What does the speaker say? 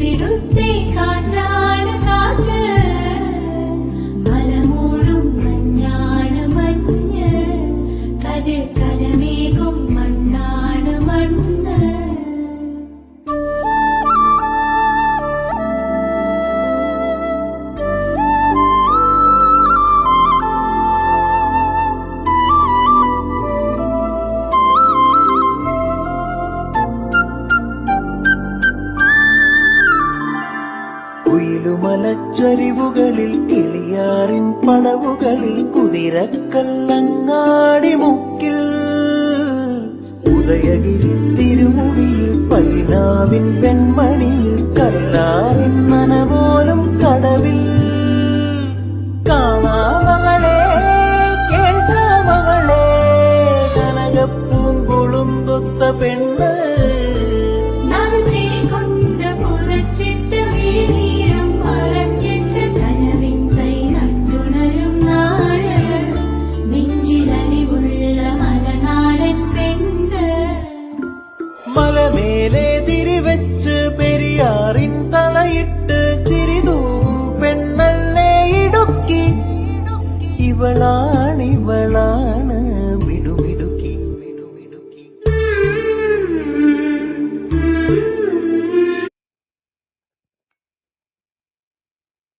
ഇവിടുത്തെ കാറ്റാണ് കാറ്റ്, മലമൂടും മഞ്ഞാണ് മഞ്ഞ്, കതിർ കലമേകും മണ്ണാണ് മണ്ണ്. കുയിലുമലച്ചരിവുകളിൽ കിളിയാറിൻ പടവുകളിൽ കുതിരക്കല്ലങ്ങാടി മുക്കിൽ, ഉദയഗിരി തിരുമുടിയിൽ പൈനാവിൻ വെൺമണിയിൽ കല്ലാറിൻ നനപോലും കടവിൽ കാണാം